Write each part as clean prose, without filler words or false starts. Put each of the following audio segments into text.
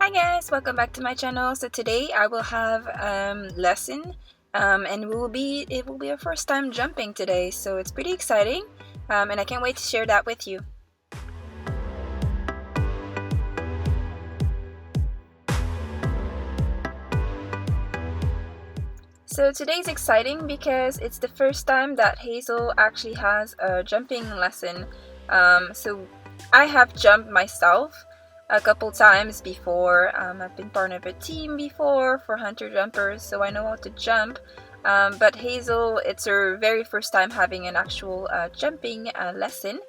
Hi guys, welcome back to my channel. So today I will have lesson and it will be our first time jumping today, so it's pretty exciting and I can't wait to share that with you. So today's exciting because it's the first time that Hazel actually has a jumping lesson. So I have jumped myself a couple times before. I've been part of a team before for hunter jumpers, so I know how to jump. But Hazel, it's her very first time having an actual jumping lesson.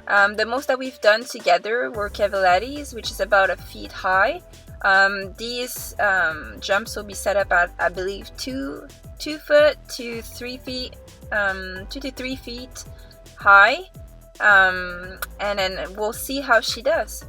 The most that we've done together were cavallettis, which is about 1 feet high. These jumps will be set up at, I believe, 2 foot to 3 feet, 2 to 3 feet high, and then we'll see how she does.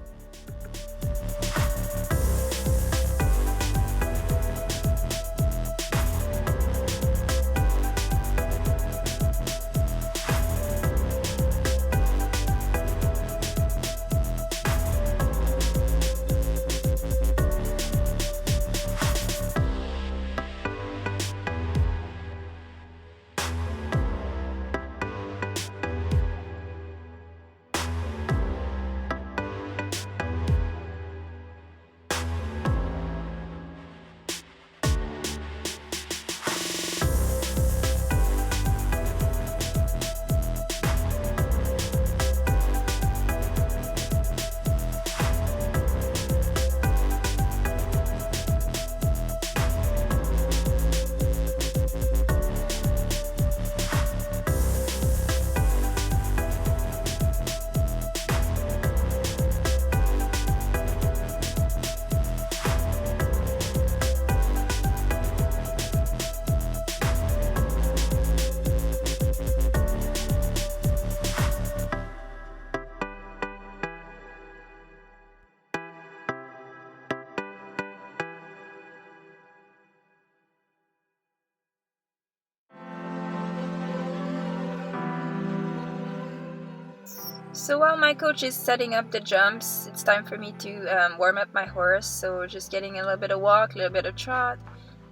So while my coach is setting up the jumps, it's time for me to warm up my horse. So just getting a little bit of walk, a little bit of trot,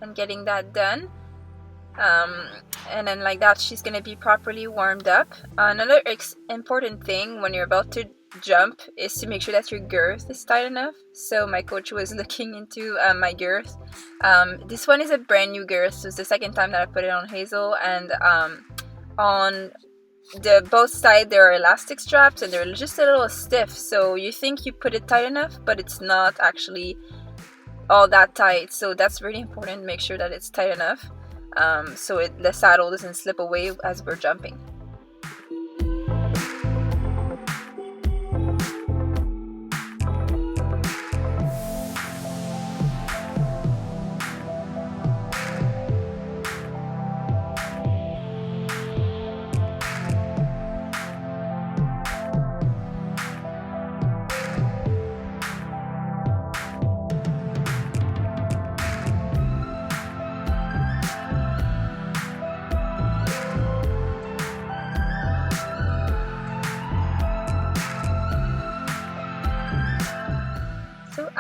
and getting that done. And then like that, she's going to be properly warmed up. Another important thing when you're about to jump is to make sure that your girth is tight enough. So my coach was looking into my girth. This one is a brand new girth, so it's the second time that I put it on Hazel, and on both sides there are elastic straps and they're just a little stiff, so you think you put it tight enough, but it's not actually all that tight. So that's really important, make sure that it's tight enough so the saddle doesn't slip away as we're jumping.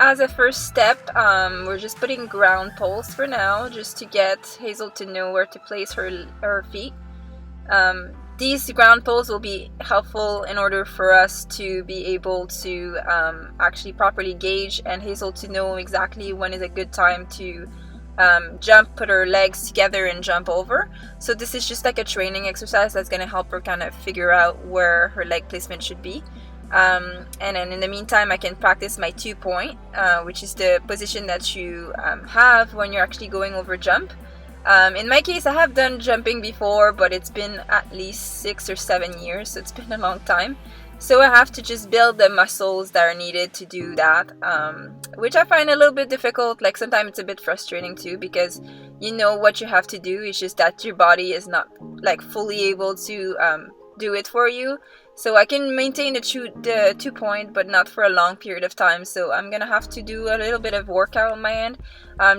As a first step, we're just putting ground poles for now, just to get Hazel to know where to place her feet. These ground poles will be helpful in order for us to be able to actually properly gauge, and Hazel to know exactly when is a good time to jump, put her legs together and jump over. So this is just like a training exercise that's going to help her kind of figure out where her leg placement should be. And then in the meantime, I can practice my 2-point, which is the position that you have when you're actually going over jump. In my case, I have done jumping before, but it's been at least 6 or 7 years, so it's been a long time. So I have to just build the muscles that are needed to do that, which I find a little bit difficult. Like sometimes it's a bit frustrating too, because you know what you have to do, it's just that your body is not like fully able to do it for you. So I can maintain the 2-point, but not for a long period of time. So I'm gonna have to do a little bit of workout on my end,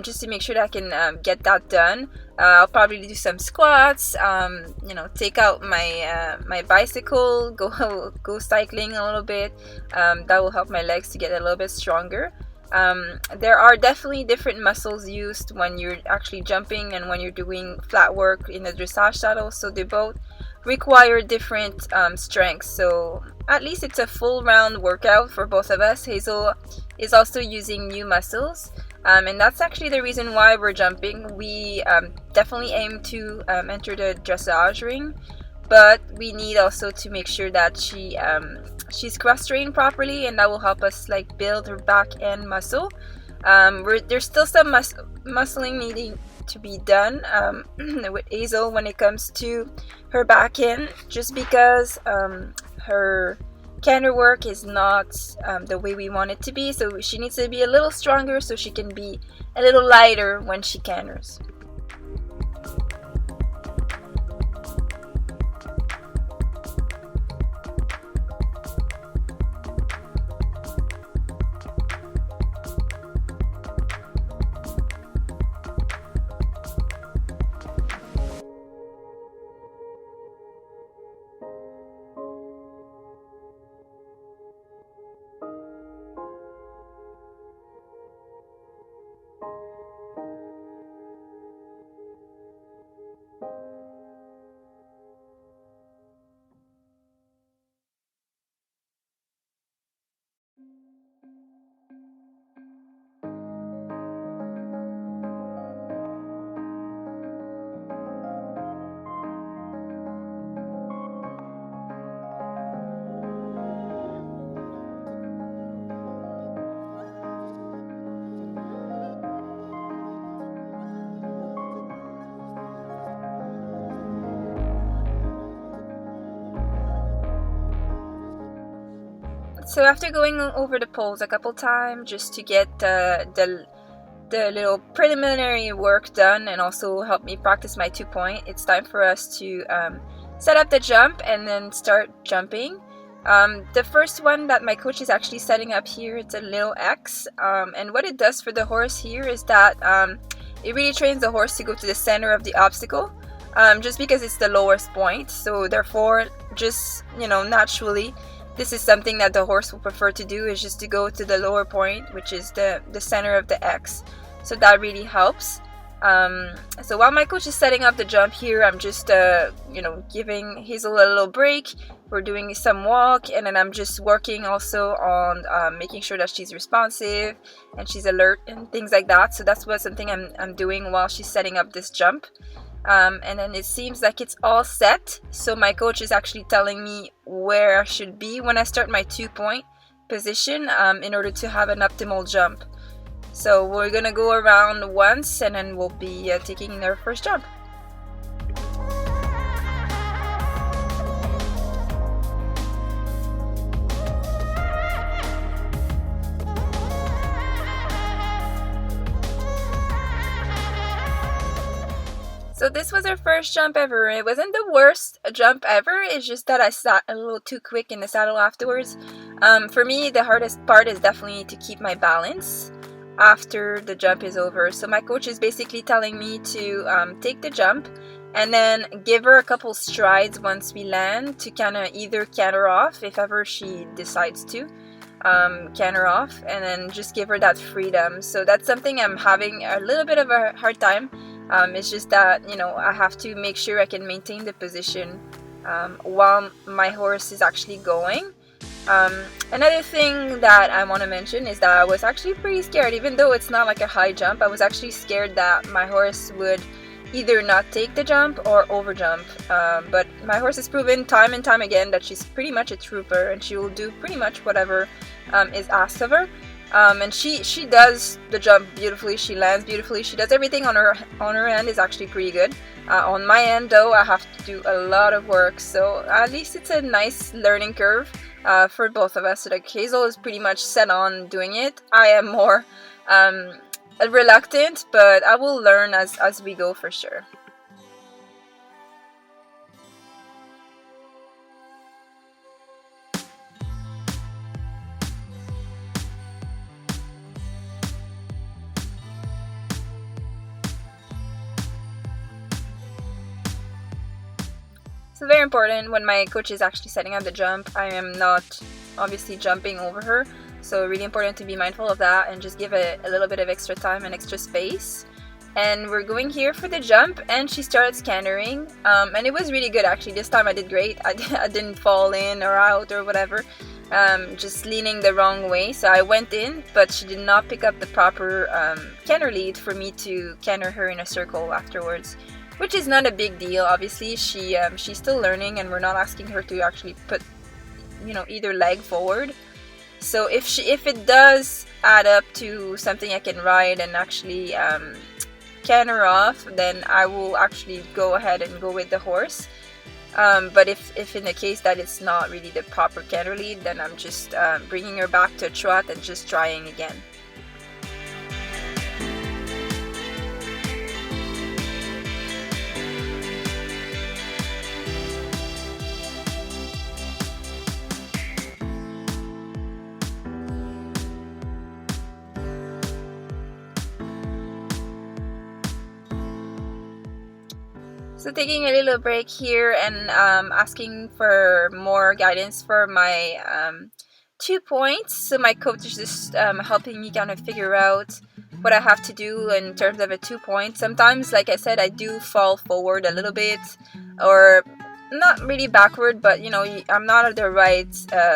just to make sure that I can get that done. I'll probably do some squats, take out my bicycle, go cycling a little bit. That will help my legs to get a little bit stronger. There are definitely different muscles used when you're actually jumping and when you're doing flat work in the dressage saddle, so they both require different strengths. So at least it's a full round workout for both of us. Hazel is also using new muscles, and that's actually the reason why we're jumping. We definitely aim to enter the dressage ring, but we need also to make sure that she's cross trained properly, and that will help us like build her back end muscle. There's still some muscling needing to be done with Hazel when it comes to her back end, just because her canter work is not the way we want it to be. So she needs to be a little stronger so she can be a little lighter when she canters. So after going over the poles a couple times just to get the little preliminary work done and also help me practice my 2-point, it's time for us to set up the jump and then start jumping. The first one that my coach is actually setting up here, it's a little X, and what it does for the horse here is that it really trains the horse to go to the center of the obstacle, just because it's the lowest point. So therefore, just naturally, this is something that the horse will prefer to do, is just to go to the lower point, which is the center of the X. So that really helps. So while my coach is setting up the jump here, I'm just giving Hazel a little break. We're doing some walk, and then I'm just working also on making sure that she's responsive and she's alert and things like that. So that's something I'm doing while she's setting up this jump. And then it seems like it's all set, so my coach is actually telling me where I should be when I start my 2-point position in order to have an optimal jump. So we're gonna go around once and then we'll be taking our first jump. So this was our first jump ever. It wasn't the worst jump ever, it's just that I sat a little too quick in the saddle afterwards. For me, the hardest part is definitely to keep my balance after the jump is over. So my coach is basically telling me to take the jump and then give her a couple strides once we land to kind of either canter off if ever she decides to canter off, and then just give her that freedom. So that's something I'm having a little bit of a hard time. It's just that, I have to make sure I can maintain the position while my horse is actually going. Another thing that I want to mention is that I was actually pretty scared, even though it's not like a high jump. I was actually scared that my horse would either not take the jump or over jump. But my horse has proven time and time again that she's pretty much a trooper and she will do pretty much whatever is asked of her. And she does the jump beautifully, she lands beautifully, she does everything on her end is actually pretty good. On my end though, I have to do a lot of work, so at least it's a nice learning curve for both of us. So like Hazel is pretty much set on doing it. I am more reluctant, but I will learn as we go for sure. So very important, when my coach is actually setting up the jump, I am not obviously jumping over her. So really important to be mindful of that and just give it a little bit of extra time and extra space. And we're going here for the jump, and she started scannering, and it was really good actually. This time I did great. I didn't fall in or out or whatever, just leaning the wrong way. So I went in, but she did not pick up the proper canter lead for me to canter her in a circle afterwards, which is not a big deal. Obviously she's still learning, and we're not asking her to actually put, you know, either leg forward. So if it does add up to something I can ride and actually canter off, then I will actually go ahead and go with the horse. But if in the case that it's not really the proper canter lead, then I'm just bringing her back to a trot and just trying again. So taking a little break here and asking for more guidance for my 2 points. So my coach is just helping me kind of figure out what I have to do in terms of a 2 point. Sometimes, like I said, I do fall forward a little bit, or not really backward, but you know, I'm not at the right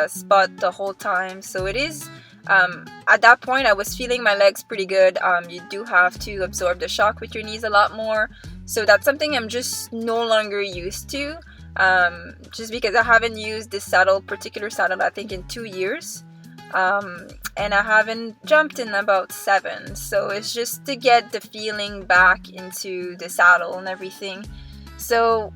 spot the whole time. So it is, at that point I was feeling my legs pretty good. You do have to absorb the shock with your knees a lot more. So that's something I'm just no longer used to, just because I haven't used this particular saddle, I think in 2 years, and I haven't jumped in about 7. So it's just to get the feeling back into the saddle and everything. So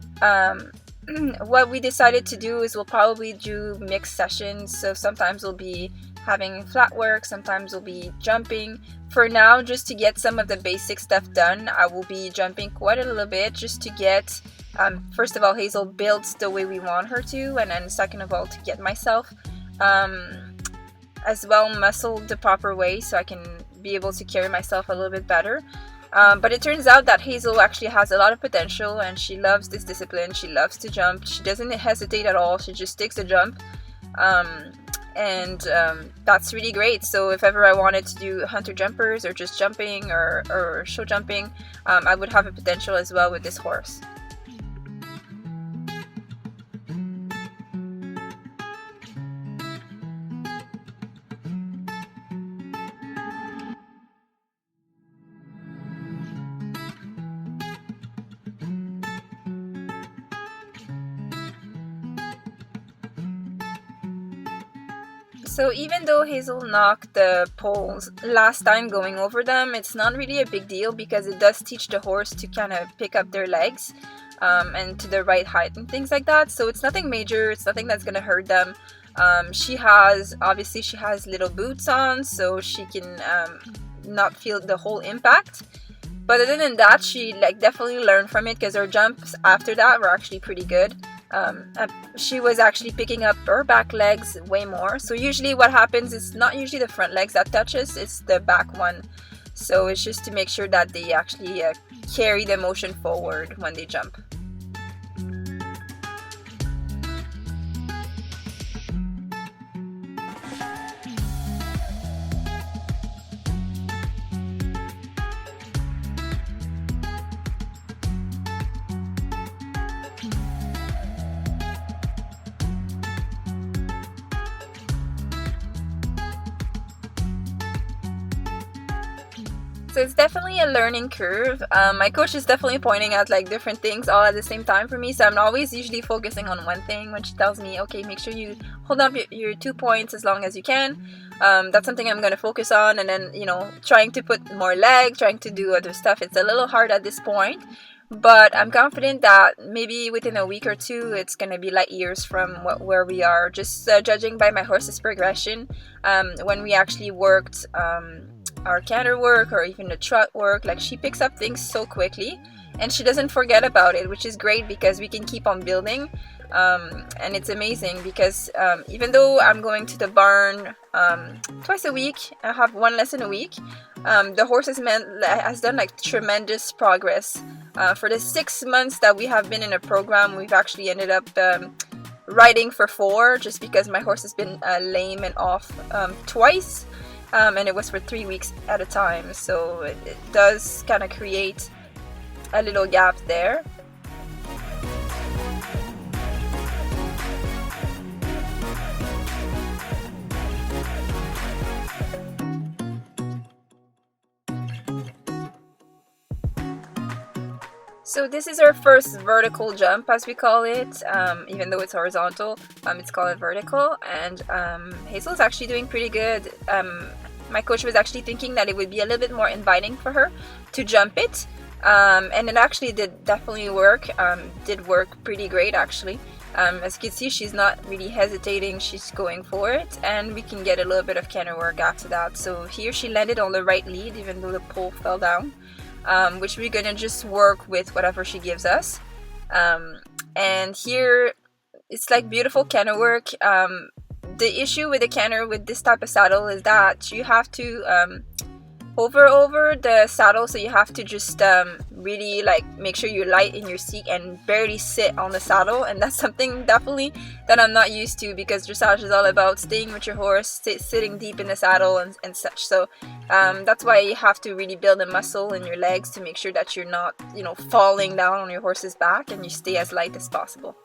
what we decided to do is we'll probably do mixed sessions. So sometimes we'll be having flat work, sometimes we'll be jumping. For now, just to get some of the basic stuff done, I will be jumping quite a little bit, just to get, first of all, Hazel builds the way we want her to, and then second of all, to get myself as well muscled the proper way so I can be able to carry myself a little bit better. But it turns out that Hazel actually has a lot of potential, and she loves this discipline. She loves to jump. She doesn't hesitate at all. She just takes a jump. And that's really great. So if ever I wanted to do hunter jumpers or just jumping or show jumping, I would have a potential as well with this horse. So even though Hazel knocked the poles last time going over them, it's not really a big deal because it does teach the horse to kind of pick up their legs and to the right height and things like that. So it's nothing major, it's nothing that's going to hurt them. She has little boots on, so she can not feel the whole impact. But other than that, she definitely learned from it, because her jumps after that were actually pretty good. She was actually picking up her back legs way more. So usually what happens is not usually the front legs that touches, it's the back one. So it's just to make sure that they actually carry the motion forward when they jump. So it's definitely a learning curve. My coach is definitely pointing out different things all at the same time for me. So I'm always usually focusing on one thing when she tells me, okay, make sure you hold up your 2 points as long as you can. That's something I'm going to focus on. And then, trying to put more leg, trying to do other stuff. It's a little hard at this point. But I'm confident that maybe within a week or 2, it's going to be light years from where we are. Just judging by my horse's progression. When we actually worked our canter work or even the trot work, she picks up things so quickly and she doesn't forget about it, which is great because we can keep on building. And it's amazing because even though I'm going to the barn twice a week, I have 1 lesson a week, the horse has done tremendous progress. For the 6 months that we have been in a program, we've actually ended up riding for 4, just because my horse has been lame and off twice, and it was for 3 weeks at a time, so it does kind of create a little gap there. So this is our first vertical jump, as we call it, even though it's horizontal, it's called vertical, and Hazel's actually doing pretty good. My coach was actually thinking that it would be a little bit more inviting for her to jump it, and it actually did definitely work, did work pretty great actually. As you can see, she's not really hesitating, she's going for it, and we can get a little bit of canter work after that. So here she landed on the right lead, even though the pole fell down. Which we're gonna just work with whatever she gives us. And here it's like beautiful canter work. The issue with the canter with this type of saddle is that you have to hover over the saddle, so you have to just really like make sure you're light in your seat and barely sit on the saddle, and that's something definitely that I'm not used to, because dressage is all about staying with your horse, sitting deep in the saddle and such. So that's why you have to really build a muscle in your legs to make sure that you're not, you know, falling down on your horse's back, and you stay as light as possible.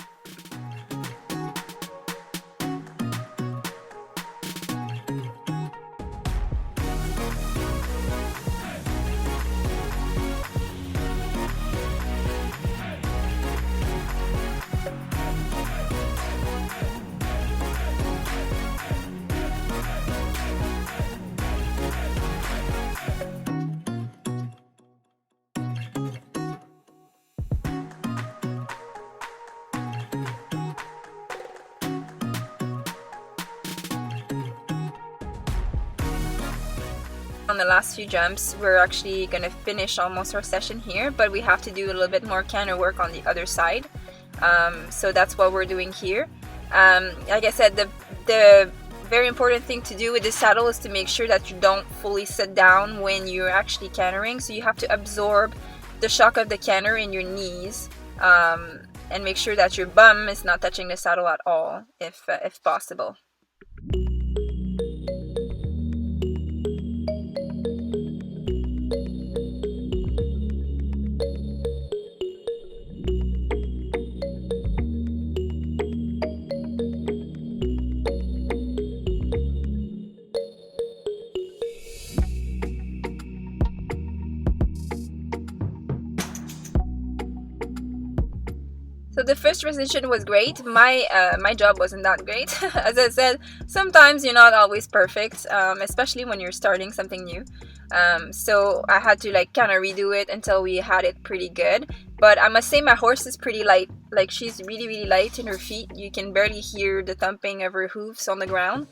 On the last few jumps, we're actually gonna finish almost our session here, but we have to do a little bit more canter work on the other side. So that's what we're doing here. Like I said, the very important thing to do with this saddle is to make sure that you don't fully sit down when you're actually cantering. So you have to absorb the shock of the canter in your knees, and make sure that your bum is not touching the saddle at all, if possible. So the first transition was great. My job wasn't that great. As I said, sometimes you're not always perfect, especially when you're starting something new. So I had to like kind of redo it until we had it pretty good. But I must say my horse is pretty light. Like, she's really, really light in her feet. You can barely hear the thumping of her hooves on the ground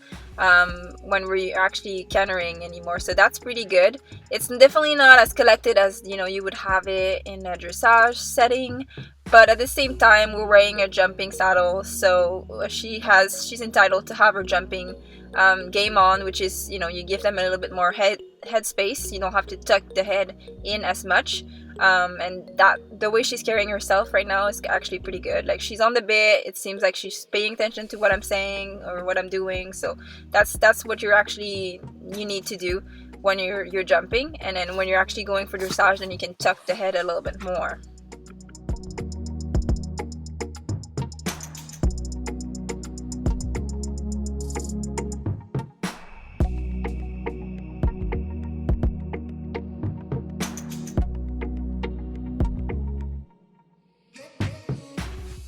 when we're actually cantering anymore. So that's pretty good. It's definitely not as collected as, you know, you would have it in a dressage setting. But at the same time, we're wearing a jumping saddle, so she's entitled to have her jumping game on, which is, you know, you give them a little bit more head space. You don't have to tuck the head in as much. And that the way she's carrying herself right now is actually pretty good. Like, she's on the bit, it seems like she's paying attention to what I'm saying or what I'm doing. So that's what you need to do when you're jumping. And then when you're actually going for dressage, then you can tuck the head a little bit more.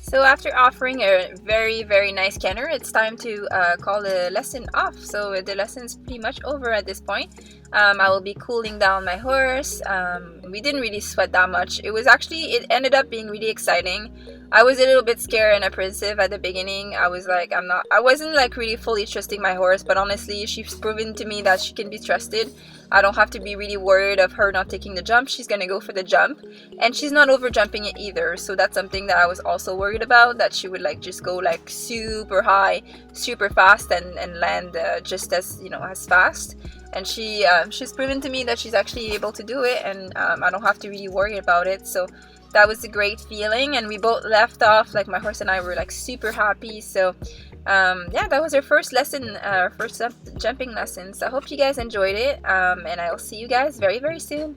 So after offering a very, very nice canter, it's time to call the lesson off. So the lesson's pretty much over at this point. I will be cooling down my horse. We didn't really sweat that much. It ended up being really exciting. I was a little bit scared and apprehensive at the beginning. I wasn't like really fully trusting my horse, but honestly, she's proven to me that she can be trusted. I don't have to be really worried of her not taking the jump. She's gonna go for the jump, and she's not over jumping it either. So that's something that I was also worried about, that she would like just go like super high, super fast, and land just as, you know, as fast. And she's proven to me that she's actually able to do it, and I don't have to really worry about it. So that was a great feeling, and we both left off, like my horse and I were like super happy. So yeah, that was our first lesson, our first jumping lesson. So I hope you guys enjoyed it, and I'll see you guys very, very soon.